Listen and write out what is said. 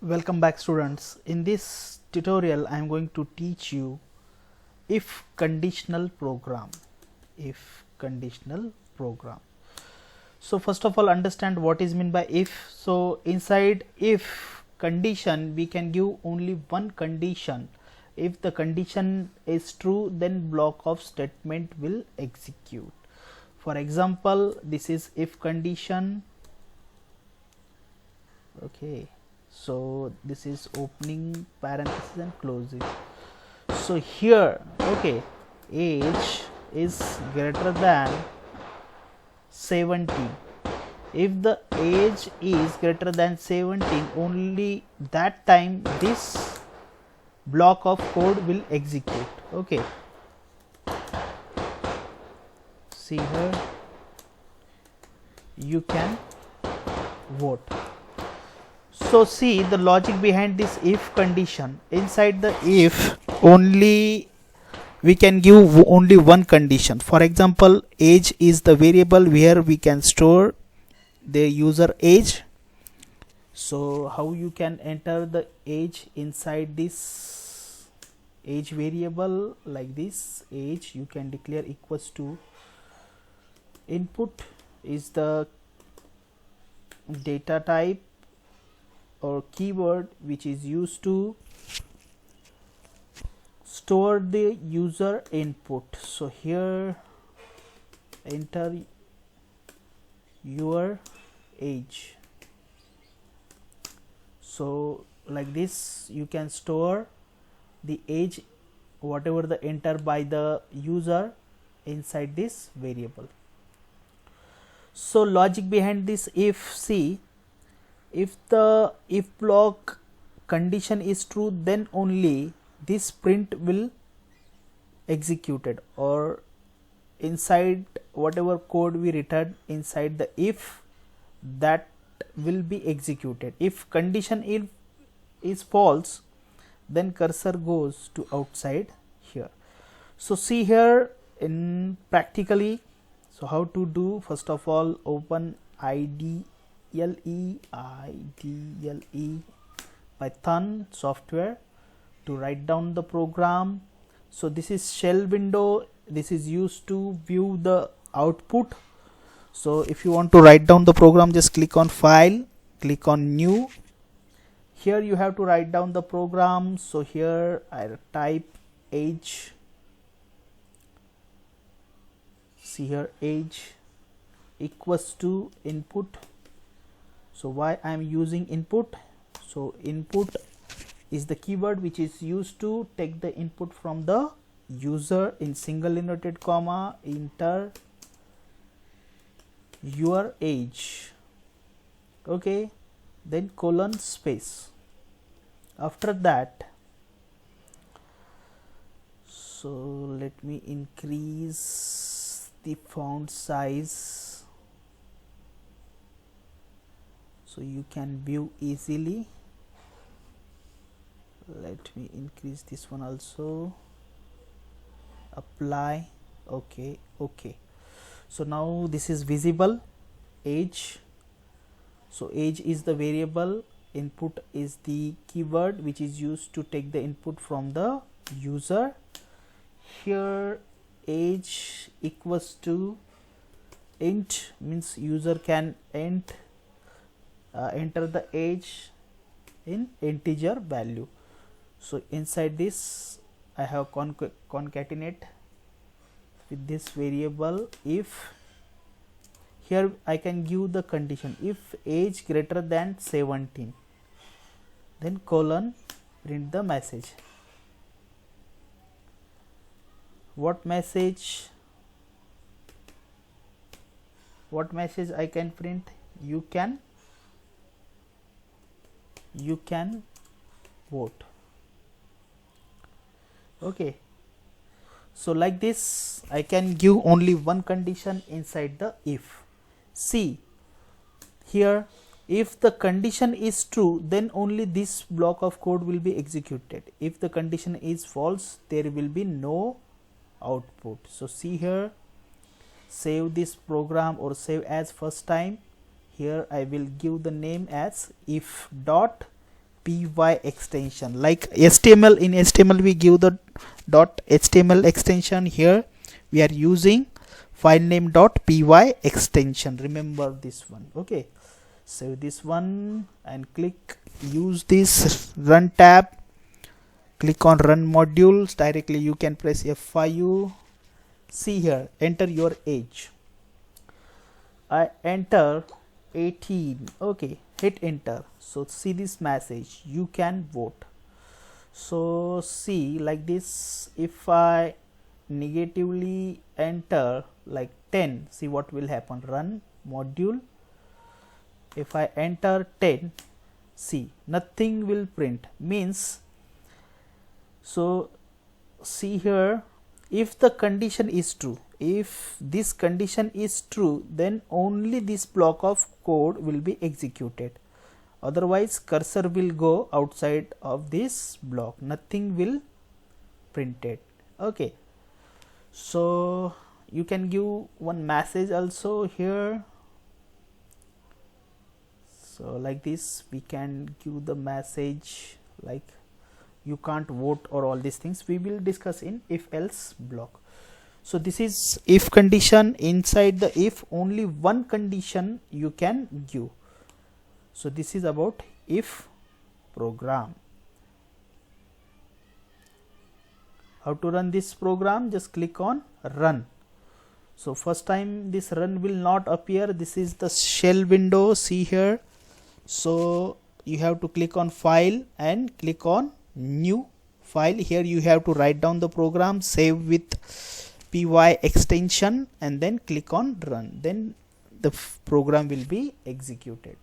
Welcome back, students. In this tutorial I am going to teach you if conditional program. So first of all, understand what is meant by if. So inside if condition we can give only one condition. If the condition is true, then block of statement will execute. For example, this is if condition. Okay, so this is opening parenthesis and closing. So here, okay, age is greater than 17. If the age is greater than 17, only that time this block of code will execute. Okay, see here, you can vote. So see the logic behind this if condition. Inside the if only we can give only one condition. For example, age is the variable where we can store the user age. So how you can enter the age inside this age variable? Like this, age you can declare equals to input is the data type or keyword which is used to store the user input. So here enter your age. So like this you can store the age whatever the enter by the user inside this variable. So logic behind this if, see, if the if block condition is true, then only this print will executed, or inside whatever code we return inside the if, that will be executed. If condition is false, then cursor goes to outside here. So see here in practically, so how to do, first of all open IDLE Python software to write down the program. So this is shell window, this is used to view the output. So if you want to write down the program, just click on file, click on new. Here you have to write down the program. So here I type age, see here age equals to input. So why I am using input? So input is the keyword which is used to take the input from the user in single inverted comma, enter your age. Okay, then colon space. After that, so let me increase the font size so you can view easily. Let me increase this one also, apply. Okay, so now this is visible age. So age is the variable, input is the keyword which is used to take the input from the user. Here age equals to int, means user can enter the age in integer value. So inside this I have concatenate with this variable if. Here I can give the condition if age greater than 17, then colon, print the message. What message I can print? You can vote. Okay, so like this I can give only one condition inside the if. See here, if the condition is true, then only this block of code will be executed. If the condition is false, there will be no output. So see here, save this program or save as first time. Here I will give the name as if dot py extension, like HTML. In HTML we give the .html extension. Here we are using file name .py extension. Remember this one. Okay, save this one and click use this run tab. Click on run modules. Directly you can press F5. See here, enter your age. I enter 18. Okay, hit enter. So see this message, you can vote. So see like this, if I negatively enter like 10, see what will happen. Run module. If I enter 10, see nothing will print, means. So see here, if the condition is true, if this condition is true, then only this block of code will be executed. Otherwise cursor will go outside of this block, nothing will printed. Okay, so you can give one message also here. So like this we can give the message like you can't vote or all these things. We will discuss in if else block. So this is if condition. Inside the if, only one condition you can give. So this is about if program. How to run this program? Just click on run. So first time this run will not appear. This is the shell window, see here. So you have to click on file and click on new file. Here you have to write down the program, save with py extension, and then click on run. Then the program will be executed.